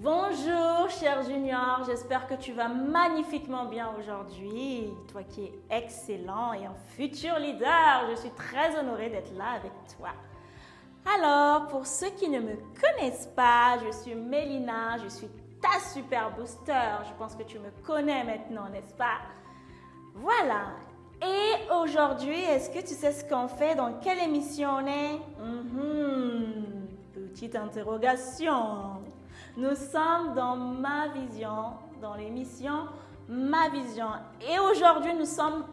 Bonjour cher Junior, j'espère que tu vas magnifiquement bien aujourd'hui. Toi qui es excellent et un futur leader, je suis très honorée d'être là avec toi. Alors, pour ceux qui ne me connaissent pas, je suis Mélina, je suis ta super booster. Je pense que tu me connais maintenant, n'est-ce pas? Voilà. Et aujourd'hui, est-ce que tu sais ce qu'on fait? Dans quelle émission on est? Petite interrogation. Nous sommes dans Ma Vision, dans l'émission Ma Vision. Et aujourd'hui, nous sommes...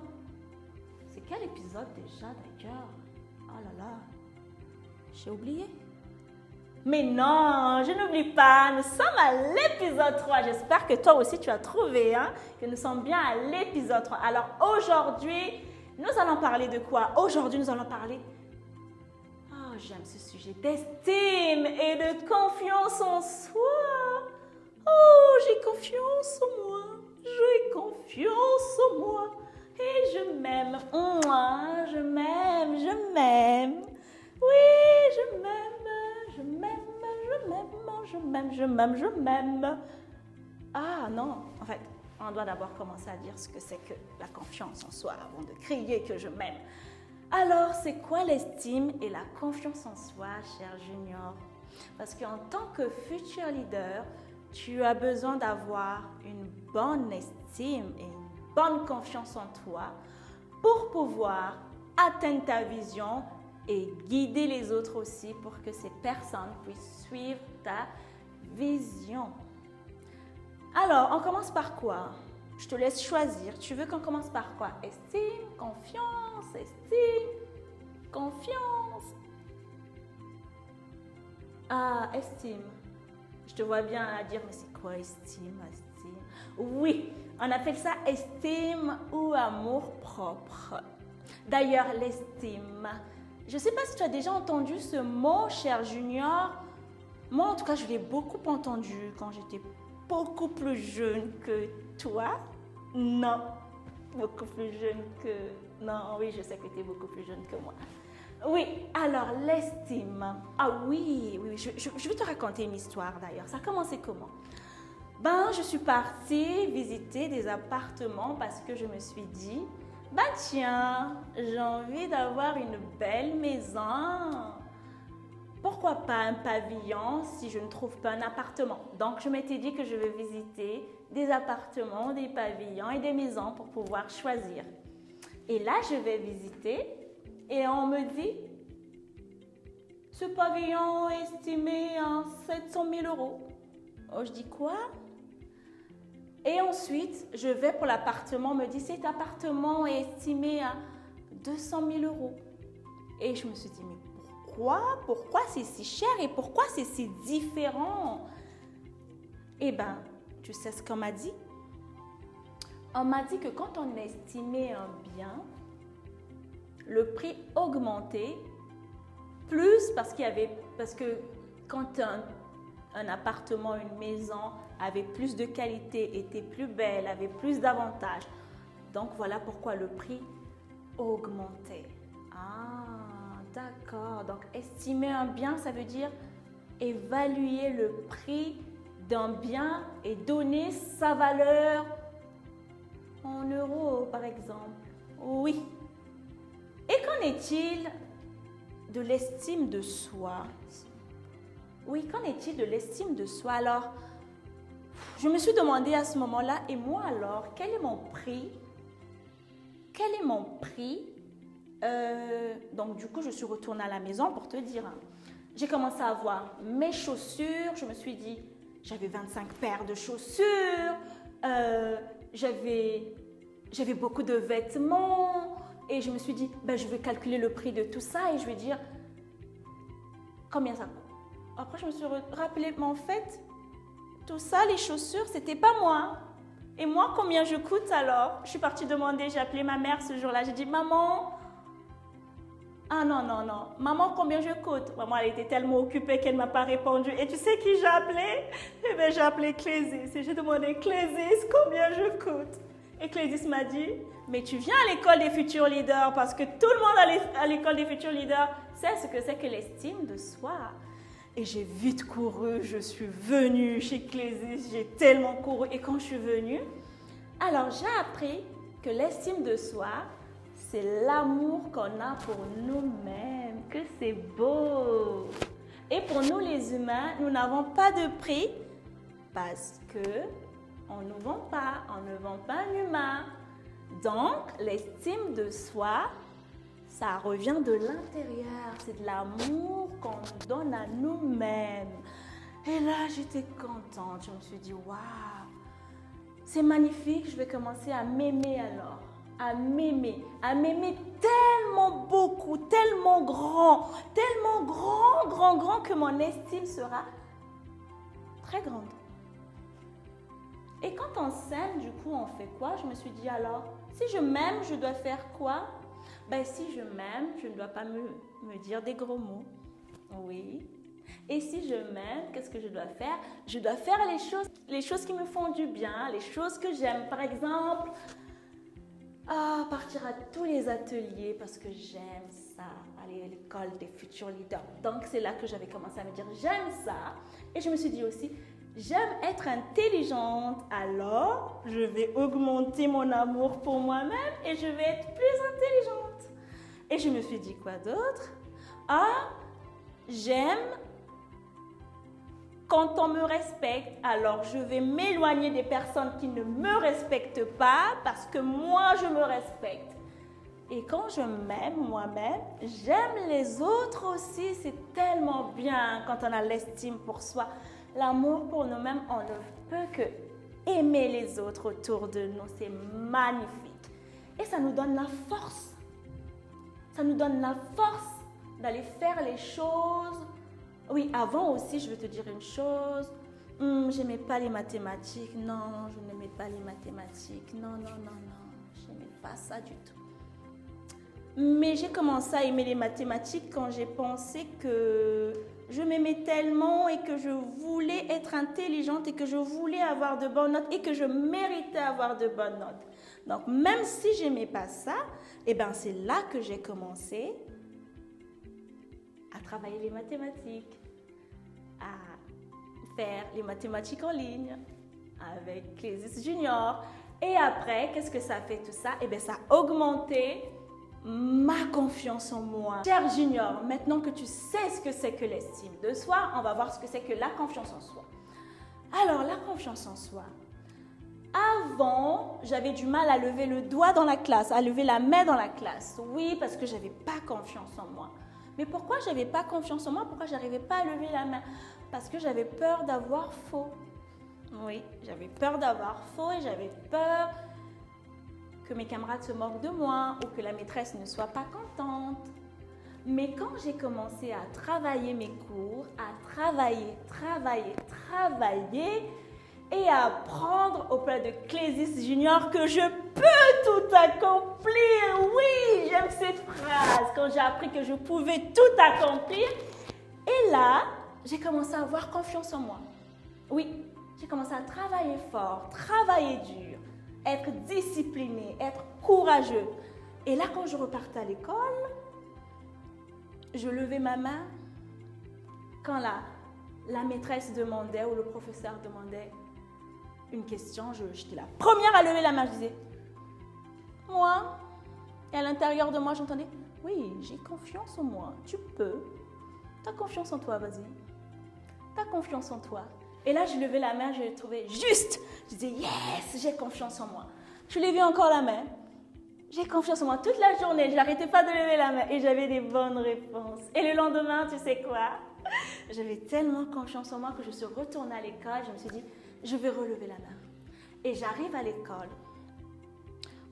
C'est quel épisode déjà d'ailleurs? Oh là là, j'ai oublié. Mais non, je n'oublie pas, nous sommes à l'épisode 3. J'espère que toi aussi tu as trouvé que nous sommes bien à l'épisode 3. Alors aujourd'hui, nous allons parler de quoi? Aujourd'hui, nous allons parler... Oh, j'aime ce sujet d'estime et de confiance en soi. Oh, j'ai confiance en moi. J'ai confiance en moi. Et je m'aime. Moi, je m'aime, je m'aime. Oui, je m'aime, je m'aime, je m'aime, je m'aime, je m'aime, je m'aime. Ah non, en fait, on doit d'abord commencer à dire ce que c'est que la confiance en soi avant de crier que je m'aime. Alors, c'est quoi l'estime et la confiance en soi, cher Junior? Parce qu'en tant que futur leader, tu as besoin d'avoir une bonne estime et une bonne confiance en toi pour pouvoir atteindre ta vision et guider les autres aussi pour que ces personnes puissent suivre ta vision. Alors, on commence par quoi? Je te laisse choisir. Tu veux qu'on commence par quoi? Estime, confiance, estime, confiance. Ah, estime. Je te vois bien à dire, mais c'est quoi estime, estime? Oui, on appelle ça estime ou amour propre. D'ailleurs, l'estime... Je ne sais pas si tu as déjà entendu ce mot, cher Junior. Moi, en tout cas, je l'ai beaucoup entendu quand j'étais beaucoup plus jeune que toi. Non, beaucoup plus jeune que... Non, oui, je sais que tu es beaucoup plus jeune que moi. Oui, alors l'estime. Ah oui, je vais te raconter une histoire d'ailleurs. Ça a commencé comment? Je suis partie visiter des appartements parce que je me suis dit... tiens, j'ai envie d'avoir une belle maison. Pourquoi pas un pavillon si je ne trouve pas un appartement? Donc, je m'étais dit que je vais visiter des appartements, des pavillons et des maisons pour pouvoir choisir. Et là, je vais visiter et on me dit, ce pavillon est estimé à 700 000 €. Oh, je dis quoi? Et ensuite, je vais pour l'appartement, on me dit cet appartement est estimé à 200 000 €. Et je me suis dit, mais pourquoi c'est si cher et pourquoi c'est si différent? Eh bien, tu sais ce qu'on m'a dit? On m'a dit que quand on estimait un bien, le prix augmentait plus parce que quand un appartement, une maison avait plus de qualité, était plus belle, avait plus d'avantages. Donc, voilà pourquoi le prix augmentait. Ah, d'accord. Donc, estimer un bien, ça veut dire évaluer le prix d'un bien et donner sa valeur en euros, par exemple. Oui. Et qu'en est-il de l'estime de soi? Oui, qu'en est-il de l'estime de soi? Alors, je me suis demandé à ce moment-là, et moi alors, quel est mon prix? Quel est mon prix? Donc, du coup, je suis retournée à la maison pour te dire. J'ai commencé à voir mes chaussures. Je me suis dit, j'avais 25 paires de chaussures. J'avais beaucoup de vêtements. Et je me suis dit, je vais calculer le prix de tout ça et je vais dire combien ça coûte. Après, je me suis rappelé, mais en fait, tout ça, les chaussures, c'était pas moi. Et moi, combien je coûte alors? Je suis partie demander, j'ai appelé ma mère ce jour-là. J'ai dit, maman, ah non. Maman, combien je coûte? Maman, elle était tellement occupée qu'elle ne m'a pas répondu. Et tu sais qui j'ai appelé? Eh bien, j'ai appelé Clésis. Et j'ai demandé, Clésis, combien je coûte? Et Clésis m'a dit, mais tu viens à l'école des futurs leaders parce que tout le monde à l'école des futurs leaders sait ce que c'est que l'estime de soi. Et j'ai vite couru, je suis venue chez Clésis, j'ai tellement couru. Et quand je suis venue, alors j'ai appris que l'estime de soi, c'est l'amour qu'on a pour nous-mêmes, que c'est beau. Et pour nous les humains, nous n'avons pas de prix parce que on ne vend pas un humain. Donc, l'estime de soi, ça revient de l'intérieur, c'est de l'amour qu'on nous donne à nous-mêmes. Et là, j'étais contente, je me suis dit, waouh, c'est magnifique, je vais commencer à m'aimer alors, à m'aimer tellement beaucoup, tellement grand que mon estime sera très grande. Et quand on s'aime, du coup, on fait quoi? Je me suis dit alors, si je m'aime, je dois faire quoi? Ben, si je m'aime, je ne dois pas me dire des gros mots. Oui. Et si je m'aime, qu'est-ce que je dois faire? Je dois faire les choses qui me font du bien, les choses que j'aime. Par exemple, partir à tous les ateliers parce que j'aime ça, aller à l'école des futurs leaders. Donc, c'est là que j'avais commencé à me dire, j'aime ça. Et je me suis dit aussi, j'aime être intelligente, alors je vais augmenter mon amour pour moi-même et je vais être plus intelligente. Et je me suis dit quoi d'autre? J'aime quand on me respecte, alors je vais m'éloigner des personnes qui ne me respectent pas parce que moi je me respecte. Et quand je m'aime moi-même, j'aime les autres aussi, c'est tellement bien quand on a l'estime pour soi. L'amour pour nous-mêmes, on ne peut que aimer les autres autour de nous. C'est magnifique. Et ça nous donne la force. Ça nous donne la force d'aller faire les choses. Oui, avant aussi, je vais te dire une chose. Je n'aimais pas les mathématiques. Non, je n'aimais pas les mathématiques. Non. Je n'aimais pas ça du tout. Mais j'ai commencé à aimer les mathématiques quand j'ai pensé que je m'aimais tellement et que je voulais être intelligente et que je voulais avoir de bonnes notes et que je méritais avoir de bonnes notes. Donc, même si je n'aimais pas ça, c'est là que j'ai commencé à travailler les mathématiques, à faire les mathématiques en ligne avec Clésis Junior. Et après, qu'est-ce que ça fait tout ça? Ça a augmenté ma confiance en moi. Cher Junior, maintenant que tu sais ce que c'est que l'estime de soi, on va voir ce que c'est que la confiance en soi. Alors, la confiance en soi. Avant, j'avais du mal à lever le doigt dans la classe, à lever la main dans la classe. Oui, parce que je n'avais pas confiance en moi. Mais pourquoi je n'avais pas confiance en moi? Pourquoi je n'arrivais pas à lever la main? Parce que j'avais peur d'avoir faux. Oui, j'avais peur d'avoir faux et j'avais peur que mes camarades se moquent de moi ou que la maîtresse ne soit pas contente. Mais quand j'ai commencé à travailler mes cours, à travailler et à apprendre auprès de Clésis Junior que je peux tout accomplir. Oui, j'aime cette phrase. Quand j'ai appris que je pouvais tout accomplir, et là, j'ai commencé à avoir confiance en moi. Oui, j'ai commencé à travailler fort, travailler dur, être discipliné, être courageux. Et là, quand je repartais à l'école, je levais ma main quand la maîtresse demandait ou le professeur demandait une question. J'étais la première à lever la main. Je disais, moi, et à l'intérieur de moi, j'entendais, oui, j'ai confiance en moi, tu peux. T'as confiance en toi, vas-y. T'as confiance en toi. Et là, je levais la main, je le trouvais juste. Je disais, yes, j'ai confiance en moi. Je levais encore la main. J'ai confiance en moi. Toute la journée, je n'arrêtais pas de lever la main et j'avais des bonnes réponses. Et le lendemain, tu sais quoi? J'avais tellement confiance en moi que je suis retournée à l'école. Je me suis dit, je vais relever la main. Et j'arrive à l'école.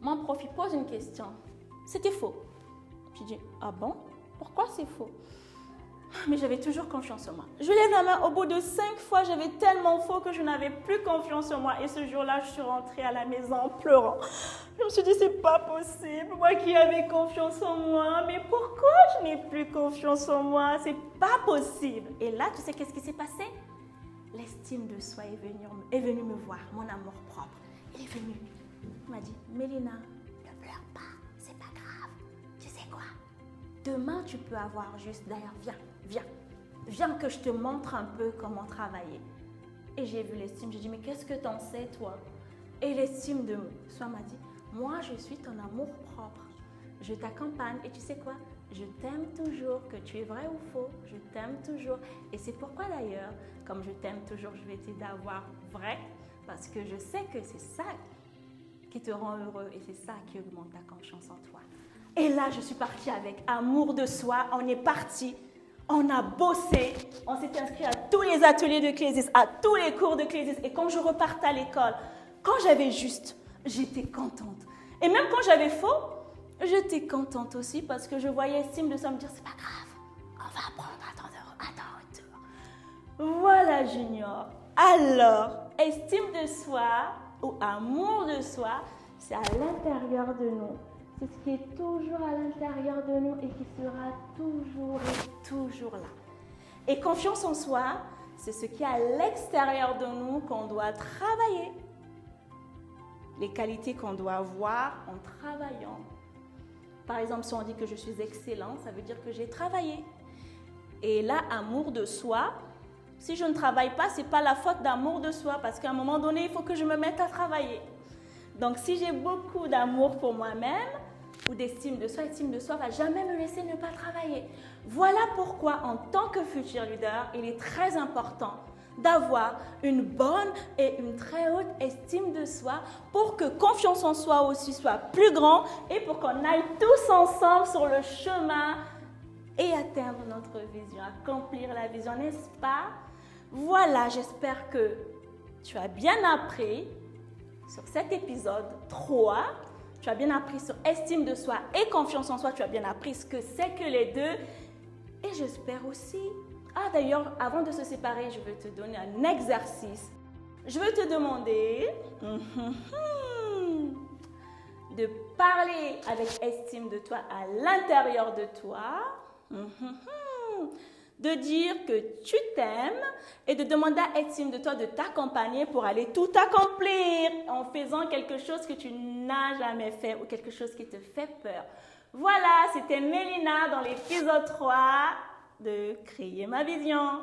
Mon prof, il pose une question. C'était faux. Je dis, ah bon? Pourquoi c'est faux? Mais j'avais toujours confiance en moi. Je lève la main, au bout de 5 fois, j'avais tellement faux que je n'avais plus confiance en moi. Et ce jour-là, je suis rentrée à la maison en pleurant. Je me suis dit, c'est pas possible. Moi qui avais confiance en moi, mais pourquoi je n'ai plus confiance en moi? C'est pas possible. Et là, tu sais qu'est-ce qui s'est passé? L'estime de soi est venue me voir, mon amour propre. Il est venu. Il m'a dit, Mélina, ne pleure pas, c'est pas grave. Tu sais quoi? Demain, tu peux avoir juste, d'ailleurs, viens. Viens que je te montre un peu comment travailler. Et j'ai vu l'estime, j'ai dit, mais qu'est-ce que t'en sais, toi? Et l'estime de soi m'a dit, moi, je suis ton amour propre. Je t'accompagne et tu sais quoi? Je t'aime toujours, que tu es vrai ou faux, je t'aime toujours. Et c'est pourquoi d'ailleurs, comme je t'aime toujours, je vais t'aider d'avoir vrai, parce que je sais que c'est ça qui te rend heureux et c'est ça qui augmente ta confiance en toi. Et là, je suis partie avec amour de soi, on est parti. On a bossé, on s'est inscrit à tous les ateliers de Clésis, à tous les cours de Clésis. Et quand je repartais à l'école, quand j'avais juste, j'étais contente. Et même quand j'avais faux, j'étais contente aussi parce que je voyais estime de soi me dire, c'est pas grave, on va apprendre à ton retour. Voilà Junior. Alors, estime de soi ou amour de soi, c'est à l'intérieur de nous. C'est ce qui est toujours à l'intérieur de nous et qui sera toujours et toujours là. Et confiance en soi, c'est ce qui est à l'extérieur de nous qu'on doit travailler. Les qualités qu'on doit avoir en travaillant. Par exemple, si on dit que je suis excellent, ça veut dire que j'ai travaillé. Et là, amour de soi, si je ne travaille pas, ce n'est pas la faute d'amour de soi parce qu'à un moment donné, il faut que je me mette à travailler. Donc, si j'ai beaucoup d'amour pour moi-même, ou d'estime de soi ne va jamais me laisser ne pas travailler. Voilà pourquoi, en tant que futur leader, il est très important d'avoir une bonne et une très haute estime de soi pour que confiance en soi aussi soit plus grand et pour qu'on aille tous ensemble sur le chemin et atteindre notre vision, accomplir la vision, n'est-ce pas? Voilà, j'espère que tu as bien appris sur cet épisode 3. Tu as bien appris sur estime de soi et confiance en soi. Tu as bien appris ce que c'est que les deux. Et j'espère aussi... Ah d'ailleurs, avant de se séparer, je vais te donner un exercice. Je vais te demander de parler avec estime de toi à l'intérieur de toi. De dire que tu t'aimes et de demander à estime de toi de t'accompagner pour aller tout accomplir en faisant quelque chose que tu n'as jamais fait ou quelque chose qui te fait peur. Voilà, c'était Mélina dans l'épisode 3 de Créer ma vision.